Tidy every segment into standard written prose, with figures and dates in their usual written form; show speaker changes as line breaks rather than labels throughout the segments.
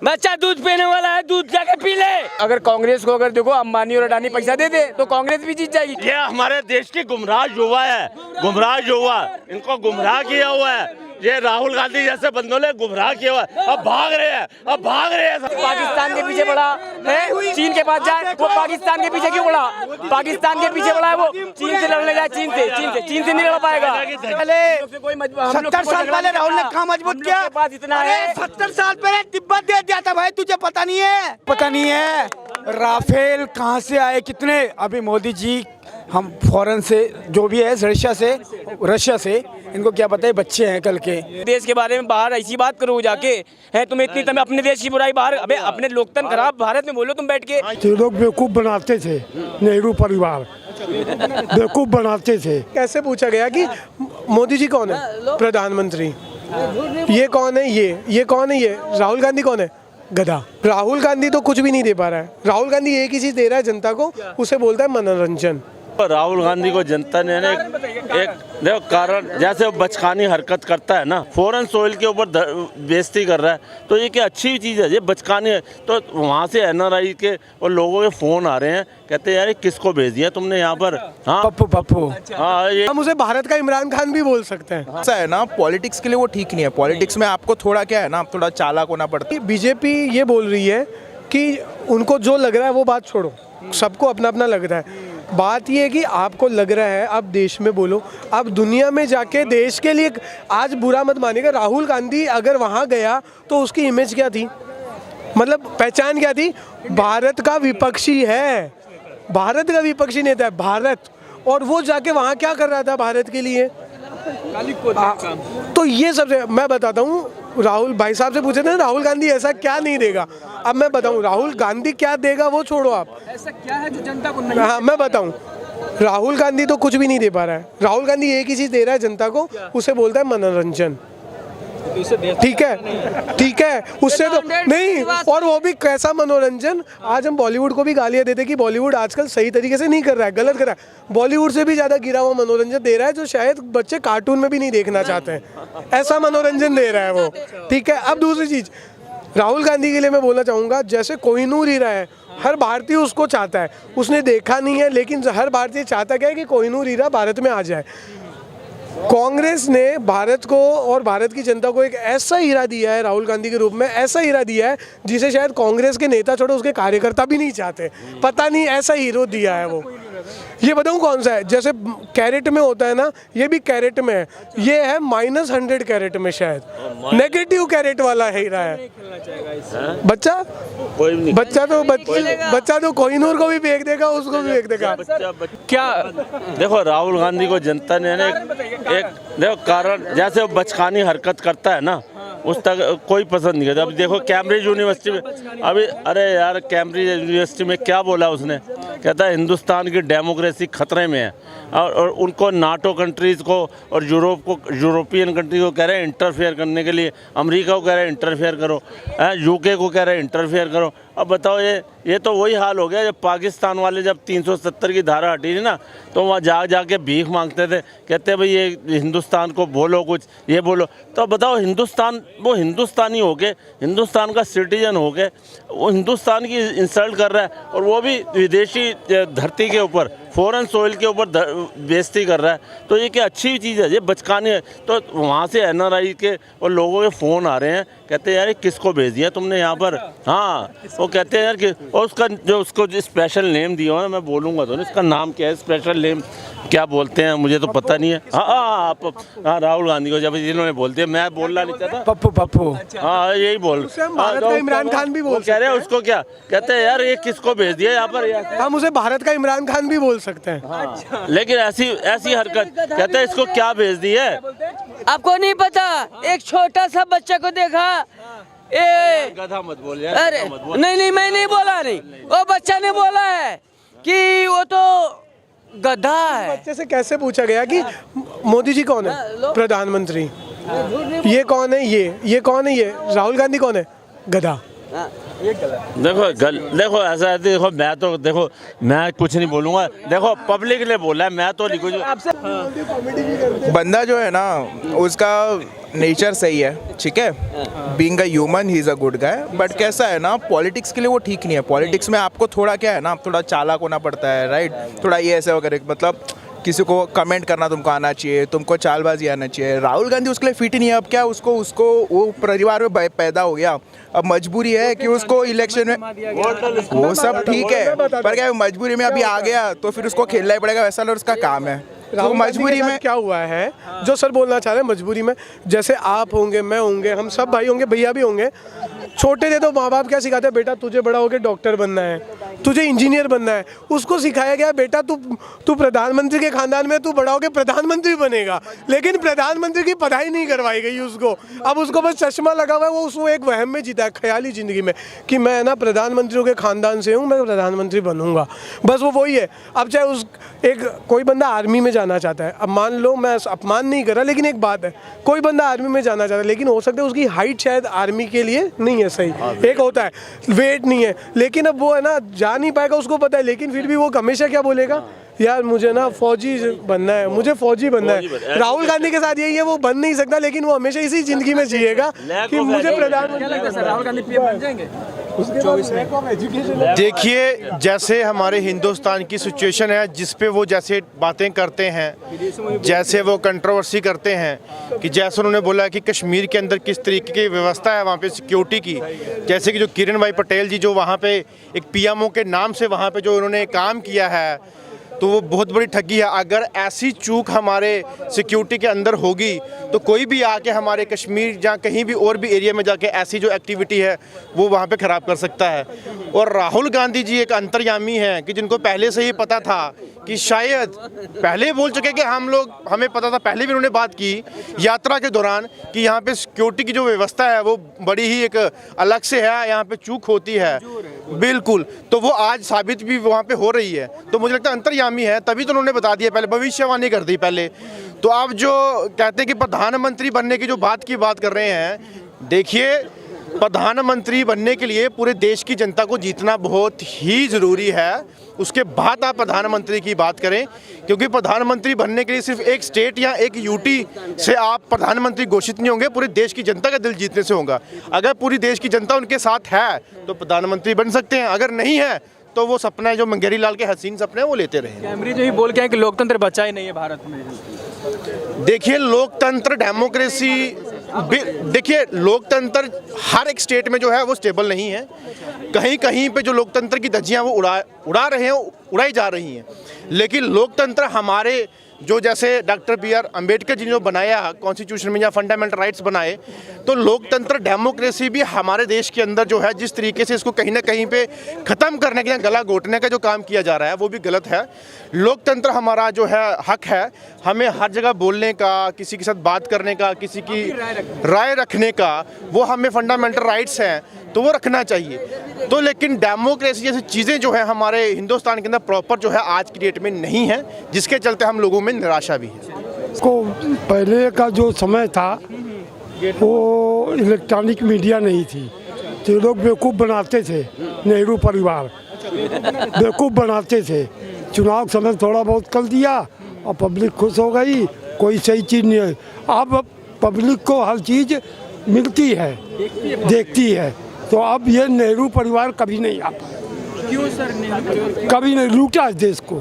बच्चा दूध पीने वाला है, दूध जाके पी ले। अगर कांग्रेस को अगर देखो अंबानी और अडानी पैसा दे दे तो कांग्रेस भी जीत जाएगी।
ये हमारे देश की गुमराह युवा है, गुमराह युवा, इनको गुमराह किया हुआ है। ये राहुल गांधी जैसे बंदों ने गुमराह किया हुआ है। अब भाग रहे हैं, अब भाग रहे हैं।
पाकिस्तान के पीछे पड़ा है, चीन के पास जाए वो पाकिस्तान के पीछे क्यों पड़ा? पाकिस्तान के पीछे पड़ा है वो, चीन से लड़ने जाए, चीन से नहीं लड़ पाएगा।
पहले 70 साल पहले राहुल ने कहा मजबूत किया,
पास इतना है।
70 साल पहले तिब्बत दे दिया था भाई, तुझे पता नहीं है? पता नहीं है राफेल कहाँ से आए, कितने? अभी मोदी जी हम फॉरेन से जो भी है, रशिया से इनको क्या पता है, बच्चे हैं कल के।
देश के बारे में बाहर ऐसी बात करो जाके, है तुम्हें इतनी तुम्हें अपने देश की बुराई बाहर, अबे अपने लोकतंत्र खराब भारत में बोलो तुम बैठ के।
जो लोग बेवकूफ़ बनाते थे, नेहरू परिवार बेवकूफ़ बनाते थे।
कैसे पूछा गया कि मोदी जी कौन है? प्रधानमंत्री। ये कौन है? ये कौन है? ये राहुल गांधी कौन है? गधा। राहुल गांधी तो कुछ भी नहीं दे पा रहा है। राहुल गांधी एक ही चीज दे रहा है जनता को, उसे बोलता है मनोरंजन।
राहुल गांधी को जनता ने एक देखो कारण, जैसे वो बचकानी हरकत करता है ना, फॉरेन सोइल के ऊपर बेइज्जती कर रहा है, तो ये क्या अच्छी चीज़ है? ये बचकानी है। तो वहाँ से एनआरआई के और लोगों के फ़ोन आ रहे हैं, कहते हैं यार किसको भेज दिया तुमने यहाँ पर? हाँ
पप्पू
हाँ, ये
हम उसे भारत का इमरान खान भी बोल सकते हैं।
ऐसा है ना, पॉलिटिक्स के लिए वो ठीक नहीं है। पॉलिटिक्स में आपको थोड़ा क्या है ना, थोड़ा चालाक होना पड़ता है।
बीजेपी ये बोल रही है कि उनको जो लग रहा है वो बात छोड़ो, सबको अपना अपना लग रहा है। बात ये है कि आपको लग रहा है आप देश में बोलो, आप दुनिया में जाके देश के लिए। आज बुरा मत मानिएगा, राहुल गांधी अगर वहाँ गया तो उसकी इमेज क्या थी, मतलब पहचान क्या थी? भारत का विपक्षी है, भारत का विपक्षी नेता है भारत, और वो जाके वहाँ क्या कर रहा था भारत के लिए? तो ये सबसे मैं बताता हूँ, राहुल भाई साहब से पूछे थे राहुल गांधी ऐसा क्या नहीं देगा। अब मैं बताऊँ राहुल गांधी क्या देगा वो छोड़ो, आप
ऐसा क्या है जो जनता को नहीं?
हाँ मैं बताऊँ, राहुल गांधी तो कुछ भी नहीं दे पा रहा है। राहुल गांधी एक ही चीज दे रहा है जनता को, उसे बोलता है मनोरंजन। ठीक है, उससे तो नहीं, और वो भी कैसा मनोरंजन। आज हम बॉलीवुड को भी गालियां देते कि बॉलीवुड आजकल सही तरीके से नहीं कर रहा है, गलत कर रहा है। बॉलीवुड से भी ज्यादा गिरा हुआ मनोरंजन दे रहा है, जो शायद बच्चे कार्टून में भी नहीं देखना चाहते हैं, ऐसा मनोरंजन दे रहा है वो। ठीक है, अब दूसरी चीज राहुल गांधी के लिए मैं बोलना चाहूँगा, जैसे कोहिनूर हीरा है, हर भारतीय उसको चाहता है, उसने देखा नहीं है, लेकिन हर भारतीय चाहता क्या है कि कोहिनूर हीरा भारत में आ जाए। कांग्रेस ने भारत को और भारत की जनता को एक ऐसा हीरा दिया है, राहुल गांधी के रूप में ऐसा हीरा दिया है जिसे शायद कांग्रेस के नेता छोड़ो उसके कार्यकर्ता भी नहीं चाहते। पता नहीं ऐसा हीरो दिया है वो। ये बताऊँ कौन सा है? जैसे कैरेट में होता है ना, ये भी कैरेट में है, ये है -100 कैरेट में, शायद नेगेटिव कैरेट वाला हीरा है। बच्चा तो कोहिनूर को भी फेंक देगा, उसको भी फेंक देगा।
क्या देखो, राहुल गांधी को जनता ने एक देखो कारण, जैसे वो बचकानी हरकत करता है ना, उस तक कोई पसंद नहीं करता। अभी देखो कैम्ब्रिज यूनिवर्सिटी में, अभी अरे यार कैम्ब्रिज यूनिवर्सिटी में क्या बोला उसने? कहता है हिंदुस्तान की डेमोक्रेसी खतरे में है, और उनको नाटो कंट्रीज़ को और यूरोपियन कंट्री को कह रहे हैं इंटरफेयर करने के लिए, अमेरिका को कह रहे हैं इंटरफेयर करो, यूके को कह रहे हैं इंटरफेयर करो। अब बताओ, ये तो वही हाल हो गया जब पाकिस्तान वाले जब 370 की धारा हटी थी ना, तो वहाँ जाके भीख मांगते थे, कहते भाई ये हिंदुस्तान को बोलो कुछ, ये बोलो। तो बताओ, हिंदुस्तान वो हिंदुस्तानी हो के, हिंदुस्तान का सिटीजन हो के वो हिंदुस्तान की इंसल्ट कर रहा है, और वो भी विदेशी धरती के ऊपर, फॉरेन सोइल के ऊपर बेइज्जती कर रहा है। तो ये क्या अच्छी चीज़ है? ये बचकानी है। तो वहाँ से एनआरआई के और लोगों के फ़ोन आ रहे हैं, कहते हैं यार किसको भेज दिया तुमने यहाँ पर? हाँ, वो कहते हैं यार कि, और उसका जो उसको स्पेशल नेम दिया है, मैं बोलूँगा तो इसका नाम क्या है, स्पेशल नेम क्या बोलते हैं मुझे तो पता नहीं है। हाँ, राहुल गांधी को जब जिन्होंने बोलते हैं, मैं बोलना नहीं चाहता।
पप्पू
हाँ, यही बोल,
भारत का इमरान खान भी बोल
कह रहे हैं। उसको क्या कहते हैं यार, ये किसको भेज दिया यहाँ पर?
हम उसे भारत का इमरान खान भी बोल सकते हैं।
हाँ, लेकिन ऐसी हरकत, कहते हैं इसको क्या भेज दी है?
आपको नहीं पता? एक छोटा सा बच्चा को देखा,
गधा मत बोल यार,
अरे नहीं मैं नहीं बोला, नहीं वो बच्चा ने बोला है कि वो तो गधा है।
बच्चे से कैसे पूछा गया कि मोदी जी कौन है? प्रधानमंत्री। ये कौन है? ये कौन है? ये राहुल गांधी कौन है? गधा।
देखो ऐसा है, देखो मैं कुछ नहीं बोलूँगा, देखो पब्लिक ने बोला है, मैं तो नहीं कुछ।
बंदा जो है ना, उसका नेचर सही है, ठीक है, being a human he is a good guy, but कैसा है ना, पॉलिटिक्स के लिए वो ठीक नहीं है। पॉलिटिक्स में आपको थोड़ा क्या है ना, थोड़ा चालाक होना पड़ता है, राइट, थोड़ा ये ऐसे वगैरह, मतलब किसी को कमेंट करना तुमको आना चाहिए, तुमको चालबाजी आना चाहिए। राहुल गांधी उसके लिए फिट ही नहीं है। अब क्या उसको वो परिवार में पैदा हो गया, अब मजबूरी है कि उसको इलेक्शन में, वो सब ठीक है, पर क्या मजबूरी में अभी आ गया तो फिर उसको खेलना ही पड़ेगा, वैसा उसका काम है। तो मजबूरी में
क्या हुआ है, जो सर बोलना चाह रहे हैं, मजबूरी में, जैसे आप होंगे, मैं होंगे, हम सब भाई होंगे, भैया भी होंगे, छोटे थे तो माँ बाप क्या सिखाते हैं, बेटा तुझे बड़ा होकर डॉक्टर बनना है, तुझे इंजीनियर बनना है। उसको सिखाया गया बेटा तू प्रधानमंत्री के खानदान में, तू बड़ा होकर प्रधानमंत्री बनेगा, लेकिन प्रधानमंत्री की पढ़ाई नहीं करवाई गई उसको। अब उसको बस चश्मा लगा हुआ है, वो उसको एक वहम में जीता है, ख्याली ज़िंदगी में, कि मैं ना प्रधानमंत्रियों के खानदान से हूँ, मैं प्रधानमंत्री बनूंगा, बस वो वही है। अब चाहे उस कोई बंदा आर्मी में जाना चाहता है, अब मान लो, मैं अपमान नहीं कर रहा, लेकिन एक बात है, कोई बंदा आर्मी में जाना चाहता है, लेकिन हो सकता है उसकी हाइट शायद आर्मी के लिए नहीं है सही, एक होता है वेट नहीं है, लेकिन अब वो है ना, जा नहीं पाएगा, उसको पता है, लेकिन फिर भी वो हमेशा क्या बोलेगा, यार मुझे ना फौजी बनना है, मुझे फौजी बनना है। राहुल गांधी के साथ यही है, वो बन नहीं सकता, लेकिन वो हमेशा इसी जिंदगी में जिएगा कि मुझे प्रधानमंत्री।
राहुल गांधी पीएम बन जाएंगे?
देखिए, जैसे हमारे हिंदुस्तान की सिचुएशन है, जिस पे वो जैसे बातें करते हैं, जैसे वो कंट्रोवर्सी करते हैं, कि जैसे उन्होंने बोला कि कश्मीर के अंदर किस तरीके की व्यवस्था है वहाँ पे सिक्योरिटी की, जैसे कि जो किरण भाई पटेल जी जो वहाँ पे एक पीएमओ के नाम से वहाँ पे जो उन्होंने काम किया है, तो वो बहुत बड़ी ठगी है। अगर ऐसी चूक हमारे सिक्योरिटी के अंदर होगी तो कोई भी आके हमारे कश्मीर या कहीं भी और भी एरिया में जाके ऐसी जो एक्टिविटी है वो वहाँ पे ख़राब कर सकता है। और राहुल गांधी जी एक अंतर्यामी हैं कि जिनको पहले से ही पता था कि शायद, पहले बोल चुके कि हमें पता था, पहले भी उन्होंने बात की यात्रा के दौरान कि यहाँ पे सिक्योरिटी की जो व्यवस्था है वो बड़ी ही एक अलग से है, यहाँ पे चूक होती है, बिल्कुल। तो वो आज साबित भी वहाँ पे हो रही है। तो मुझे लगता है अंतर्यामी है, तभी तो उन्होंने बता दिया, पहले भविष्यवाणी कर दी पहले। तो आप जो कहते हैं कि प्रधानमंत्री बनने की जो बात कर रहे हैं, देखिए, प्रधानमंत्री बनने के लिए पूरे देश की जनता को जीतना बहुत ही ज़रूरी है, उसके बाद आप प्रधानमंत्री की बात करें, क्योंकि प्रधानमंत्री बनने के लिए सिर्फ एक स्टेट या एक यूटी से आप प्रधानमंत्री घोषित नहीं होंगे, पूरे देश की जनता का दिल जीतने से होगा। अगर पूरी देश की जनता उनके साथ है तो प्रधानमंत्री बन सकते हैं, अगर नहीं है तो वो सपना है जो मंगेरी लाल के हसीन सपने वो लेते रहे।
कैमरे जो ही बोल के हैं कि लोकतंत्र बचा ही नहीं है भारत में।
देखिए, लोकतंत्र, डेमोक्रेसी, देखिए, लोकतंत्र हर एक स्टेट में जो है वो स्टेबल नहीं है। कहीं कहीं पे जो लोकतंत्र की धज्जियां वो उड़ा रहे हैं, उड़ाई जा रही हैं। लेकिन लोकतंत्र हमारे जो, जैसे डॉक्टर B.R. अम्बेडकर जी ने जो बनाया कॉन्स्टिट्यूशन में या फंडामेंटल राइट्स बनाए, तो लोकतंत्र, डेमोक्रेसी भी हमारे देश के अंदर जो है, जिस तरीके से इसको कहीं ना कहीं पे ख़त्म करने के लिए गला घोटने का जो काम किया जा रहा है वो भी गलत है। लोकतंत्र हमारा जो है हक है, हमें हर जगह बोलने का, किसी के साथ बात करने का, किसी की राय रखने का, वो हमें फंडामेंटल राइट्स हैं तो वो रखना चाहिए। तो लेकिन डेमोक्रेसी जैसी चीज़ें जो है हमारे हिंदुस्तान के अंदर प्रॉपर जो है आज की डेट में नहीं है, जिसके चलते हम लोगों में निराशा भी है।
को पहले का जो समय था वो इलेक्ट्रॉनिक मीडिया नहीं थी, तो लोग बेवकूफ़ बनाते थे, नेहरू परिवार बेवकूफ़ बनाते थे। चुनाव समय थोड़ा बहुत कर दिया और पब्लिक खुश हो गई, कोई सही चीज़ नहीं है। अब पब्लिक को हर चीज़ मिलती है, देखती है, तो अब ये नेहरू परिवार कभी नहीं आ पाया।
क्यों सर?
कभी नहीं, लूटा है देश को,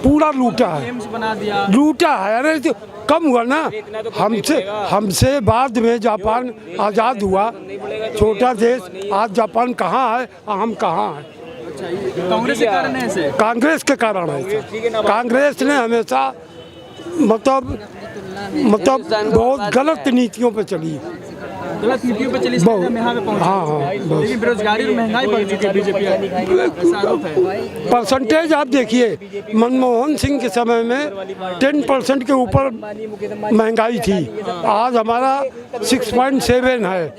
पूरा लूटा है,
बना दिया,
लूटा है। अरे तो कम हुआ ना, हमसे बाद में जापान आज़ाद हुआ, छोटा देश, आज जापान कहाँ है, हम कहाँ हैं?
कांग्रेस के कारण है ऐसे?
कांग्रेस के कारण है। कांग्रेस ने हमेशा मतलब बहुत गलत नीतियों पे चली,
गलत नीतियों पे चली, यहाँ पे पहुंची।
हाँ,
लेकिन बेरोजगारी और महंगाई बढ़ चुकी है, बीजेपी ऐसा आरोप है।
परसेंटेज आप देखिए, मनमोहन सिंह के समय में 10% के ऊपर महंगाई थी, आज हमारा 6.7 है,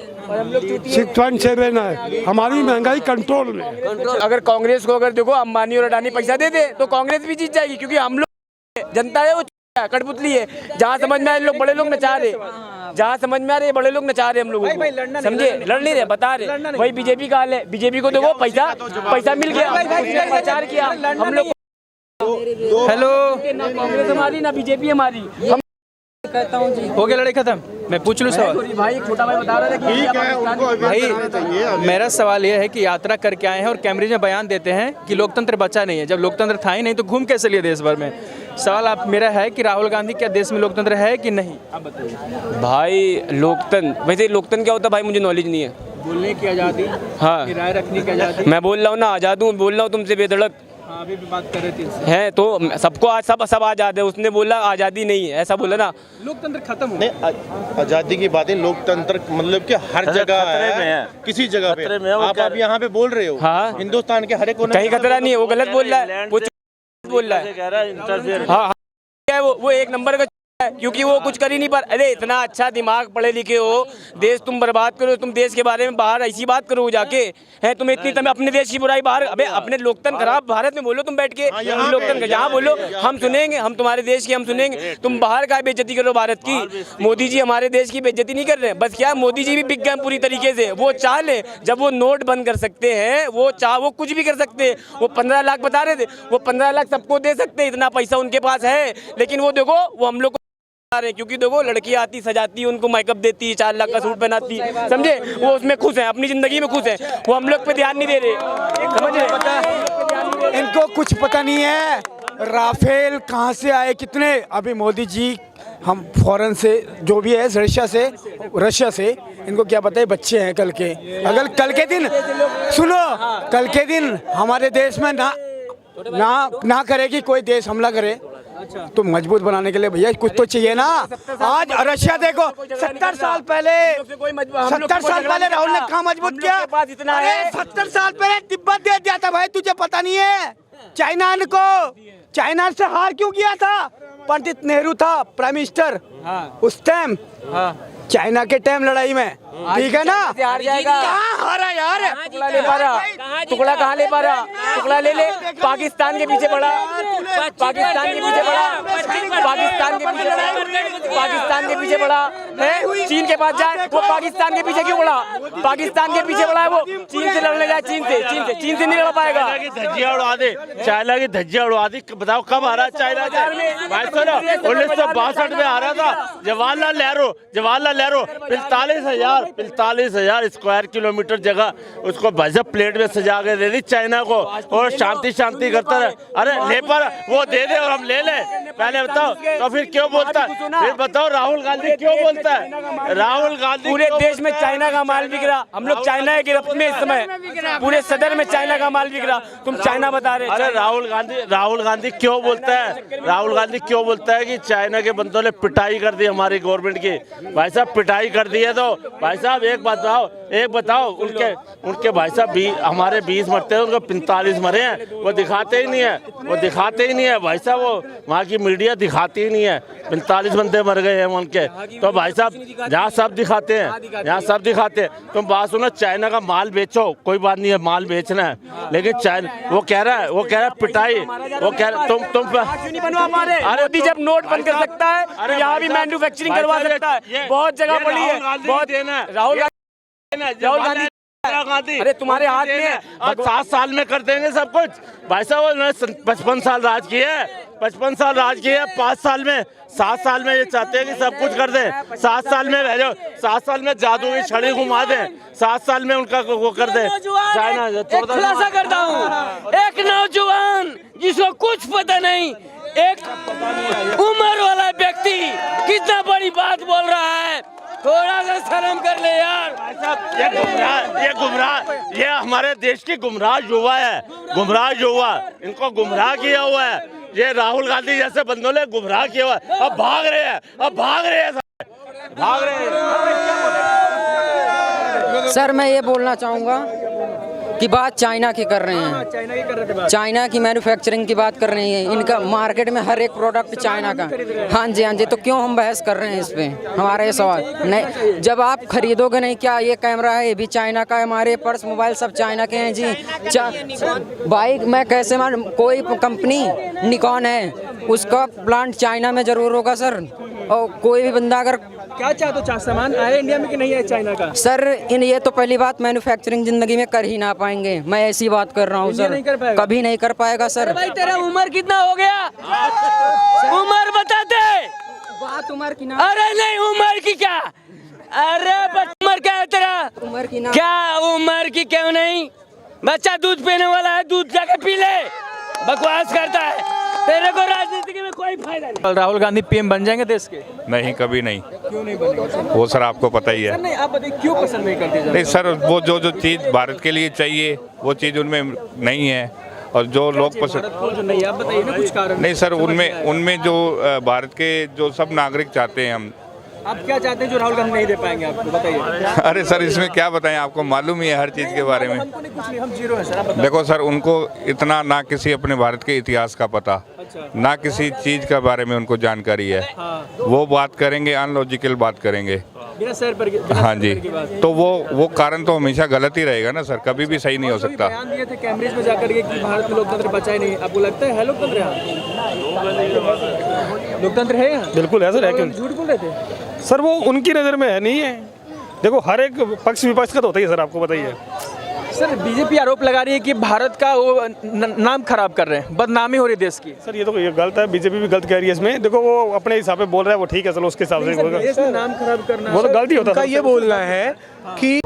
6.7 है, हमारी महंगाई कंट्रोल में।
अगर कांग्रेस को अगर देखो अंबानी और अडानी पैसा दे दे तो कांग्रेस भी जीत जाएगी, क्योंकि हम लोग जनता है वो कठपुतली है। जहाँ समझ में आ रहे लोग, बड़े लोग नचा रहे, जहाँ समझ में आ रहे बड़े लोग नचा रहे हम लोग, समझे, लड़ नहीं रहे, बता रहे। वही बीजेपी का हाल है, बीजेपी को देखो पैसा मिल गया, प्रचार किया हम लोग। हेलो, ना कांग्रेस हमारी ना बीजेपी हमारी, हम
कहता हूँ जी।
हो गया लड़ाई खत्म? मैं पूछ लूँ सवाल?
भाई छोटा भाई बता रहा था कि
ठीक है, उनको
भाई मेरा सवाल ये है कि यात्रा करके आए हैं और कैमरे में बयान देते हैं कि लोकतंत्र बचा नहीं है। जब लोकतंत्र था ही नहीं तो घूम कैसे लिए देश भर में? सवाल आप मेरा है कि राहुल गांधी, क्या देश में लोकतंत्र है कि नहीं? आप बताइए।
भाई लोकतंत्र, वैसे लोकतंत्र क्या होता है भाई, मुझे नॉलेज नहीं है।
बोलने की आज़ादी,
हाँ
राय रखने की आज़ादी।
मैं बोल रहा हूँ ना, आज़ाद हूँ, बोल रहा हूँ तुमसे बेधड़क
हाँ, अभी भी बात कर रहे थे
है तो सबको आज सब आज़ाद है। उसने बोला आज़ादी नहीं है, ऐसा बोला ना।
लोकतंत्र खत्म हो
नहीं, आज़ादी की बातें, लोकतंत्र मतलब कि हर जगह
खतरे में है।
किसी जगह
खतरे में
पे
है, वो
आप
कह
अब यहाँ पे बोल रहे हो।
हाँ।
हिंदुस्तान के हर एक कोने
कहीं खतरा नहीं है, वो गलत बोल रहा है, वो बोल रहा है।
कह रहा है इंटरफेयर।
हाँ है वो एक नंबर का है, क्योंकि वो कुछ कर ही नहीं पा। अरे इतना अच्छा दिमाग, पढ़े लिखे हो, देश तुम बर्बाद करो, तुम देश के बारे में बाहर ऐसी बात करो जाके है। तुम्हें इतनी तुम्हें अपने देश की बुराई बाहर, अबे अपने लोकतंत्र खराब भारत में बोलो तुम बैठ के। लोकतंत्र यहाँ बोलो, हम सुनेंगे, हम तुम्हारे देश की हम सुनेंगे। तुम बाहर का बेइज्जती करो भारत की। मोदी जी हमारे देश की बेइज्जती नहीं कर रहे हैं, बस क्या मोदी जी भी बिक गए पूरी तरीके से। वो चाह ले, जब वो नोट बंद कर सकते हैं, वो कुछ भी कर सकते हैं। वो 15 लाख बता रहे थे, वो 15 लाख सबको दे सकते हैं, इतना पैसा उनके पास है। लेकिन वो देखो, वो हम लोग रहे, क्योंकि देखो लड़की आती, सजाती, उनको मेकअप देती, 4 लाख का सूट पहनाती, समझे? वो उसमें खुश हैं, अपनी जिंदगी में खुश हैं। वो हम लोग पे ध्यान नहीं दे रहे, समझ रहे?
इनको कुछ पता नहीं है राफेल कहाँ से आए, कितने। अभी मोदी जी हम फॉरेन से जो भी है, रशिया से इनको क्या पता है, बच्चे हैं कल के। अगर कल के दिन सुनो, कल के दिन हमारे देश में ना करेगी कोई देश हमला करे तो मजबूत बनाने के लिए भैया कुछ तो चाहिए ना। आज रशिया देखो, 70 साल पहले राहुल ने कहाँ मजबूत किया? अरे 70 साल पहले तिब्बत दे दिया था भाई, तुझे पता नहीं है? चाइना से हार क्यों किया था? पंडित नेहरू था प्राइम मिनिस्टर उस टाइम, चाइना के टाइम लड़ाई में, ठीक है ना? कहाँ हारा यार?
टुकड़ा ले पा रहा, टुकड़ा कहाँ ले पा रहा? टुकड़ा ले पाकिस्तान के पीछे पड़ा, पाकिस्तान के पीछे पड़ा है। चीन के पास जाए, वो पाकिस्तान के पीछे क्यों पड़ा? पाकिस्तान के पीछे पड़ा है वो, चीन से लड़ने जाए, चीन से नहीं लड़ पाएगा।
धज्जियां उड़ा दे, चाइना की धज्जियां उड़ा दी। बताओ कब आ रहा है चाइना से? 1962 में आ रहा था जवाहरलाल नेहरू 45,000 स्क्वायर किलोमीटर जगह उसको भाजपा प्लेट में सजा के दे दी चाइना को, और शांति करता रहे। अरे ले पर वो दे दे और हम ले ले, पहले बताओ। तो फिर क्यों बोलता है? फिर बताओ राहुल गांधी क्यों बोलता है? राहुल गांधी
पूरे देश में चाइना का माल बिक रहा, हम लोग चाइना के गिरफ्त में इस समय, पूरे सदर में चाइना का माल बिक रहा, तुम चाइना बता रहे।
अरे राहुल गांधी क्यों बोलता है? राहुल गांधी क्यों बोलता है कि चाइना के बंदों ने पिटाई कर दी हमारी गवर्नमेंट की? भाई साहब पिटाई कर दी है तो भाई साहब एक बताओ उनके भाई साहब हमारे 20 मरते हैं, उनके 45 मरे हैं, वो दिखाते ही नहीं है भाई साहब। वो वहाँ की मीडिया दिखाती ही नहीं है, 45 बंदे मर गए हैं उनके। तो भाई साहब जहाँ सब दिखाते हैं, तुम बात सुनो, चाइना का माल बेचो, कोई बात नहीं है, माल बेचना है, लेकिन चाइना वो कह रहा है पिटाई, वो कह रहा तुम
नहीं बनवा पा रहे। मोदी जब नोट बंद कर सकता है तो यहाँ भी मैन्युफैक्चरिंग करवा सकता है। बहुत जगह पड़ी है, बहुत राहुल गांधी, अरे तुम्हारे हाथ में है।
अब 7 साल में कर देंगे सब कुछ। भाई साहब उन्होंने 55 साल राज किया है, 5 साल में 7 साल में ये चाहते हैं कि सब कुछ कर दें। 7 साल में भेजो, 7 साल में जादू की छड़ी घुमा दें, 7 साल में उनका वो कर दें। चाइना
खुलासा करता हूँ, एक नौजवान जिसको कुछ पता नहीं, एक उम्र वाला व्यक्ति कितना बड़ी बात बोल रहा है, थोड़ा सा शर्म कर ले यार।
ये हमारे देश की गुमराह युवा, इनको गुमराह किया हुआ है। ये राहुल गांधी जैसे बंदों ने गुमराह किया हुआ है। अब भाग रहे हैं।
सर मैं ये बोलना चाहूँगा कि बात चाइना की कर रहे हैं, चाइना की मैन्युफैक्चरिंग की बात कर रहे हैं। इनका मार्केट में हर एक प्रोडक्ट चाइना का। हाँ जी, तो क्यों हम बहस कर रहे हैं इस पे? हमारा ये सवाल नहीं, जब आप खरीदोगे नहीं, क्या ये कैमरा है ये भी चाइना का है, हमारे पर्स मोबाइल सब चाइना के हैं जी। बाइक में कैसे कोई कंपनी निकॉन है, उसका प्लांट चाइना में जरूर होगा सर। और कोई भी बंदा अगर
क्या चाहते हो, सामान आए इंडिया में कि नहीं है चाइना का?
सर ये तो पहली बात, मैन्युफैक्चरिंग जिंदगी में कर ही ना पाएंगे, मैं ऐसी बात कर रहा हूँ सर। कभी नहीं कर पाएगा सर।
भाई तेरा उम्र कितना हो गया? उम्र बता दे।
बात उम्र की ना,
अरे नहीं उम्र की क्या, अरे उम्र क्या है तेरा,
उम्र की ना,
क्या उम्र की क्यों नहीं, बच्चा दूध पीने वाला है, दूध जाके पी ले, बकवास करता है, तेरे को राजनीति में कोई फायदा नहीं।
कल राहुल गांधी पीएम बन जाएंगे देश के?
नहीं, कभी नहीं।
क्यों नहीं बनेंगे?
वो सर आपको पता ही है।
नहीं, आप बताइए क्यों पसंद नहीं करते जनता?
नहीं सर, वो जो जो चीज़ भारत के लिए चाहिए वो चीज़ उनमें नहीं है, और जो लोग पसंद,
भारत को जो नहीं, आप बताइए ना कुछ कारण।
नहीं सर, उनमें जो भारत के जो सब नागरिक चाहते हैं हम।
आप क्या चाहते हैं जो राहुल गांधी नहीं दे पाएंगे आपको, बताइए।
अरे सर, इसमें क्या बताएं, आपको मालूम ही है हर चीज़ के बारे में।
हमको नहीं, कुछ नहीं, हम जीरो है सर, आप बताइए।
देखो सर, उनको इतना ना किसी अपने भारत के इतिहास का पता, ना किसी चीज़ के बारे में उनको जानकारी है। वो बात करेंगे, अनलॉजिकल बात करेंगे,
बिना सर पर
हाँ जी। तो वो कारण तो हमेशा गलत ही रहेगा ना सर, कभी भी सही नहीं हो सकता।
बयान दिए थे कैम्ब्रिज में जाकर के कि भारत में लोकतंत्र बचा ही नहीं, आपको लगता है लोकतंत्र यहाँ? लोकतंत्र है यहाँ?
बिल्कुल है सर, है क्यों?
झूठ बोल रहे थे
सर, वो उनकी नज़र में है नहीं है। देखो, हर एक पक्ष विपक्ष का तो होता ही है सर, आपको बताइए।
सर। बीजेपी आरोप लगा रही है कि भारत का वो नाम खराब कर रहे हैं, बदनामी हो रही है देश की।
सर, ये तो ये गलत है, बीजेपी भी गलत कह रही है इसमें। देखो, वो अपने हिसाब से बोल रहा है, वो ठीक है, चलो उसके हिसाब से
देश में नाम खराब करना
वो तो गलती होता है।
उनका ये बोलना है कि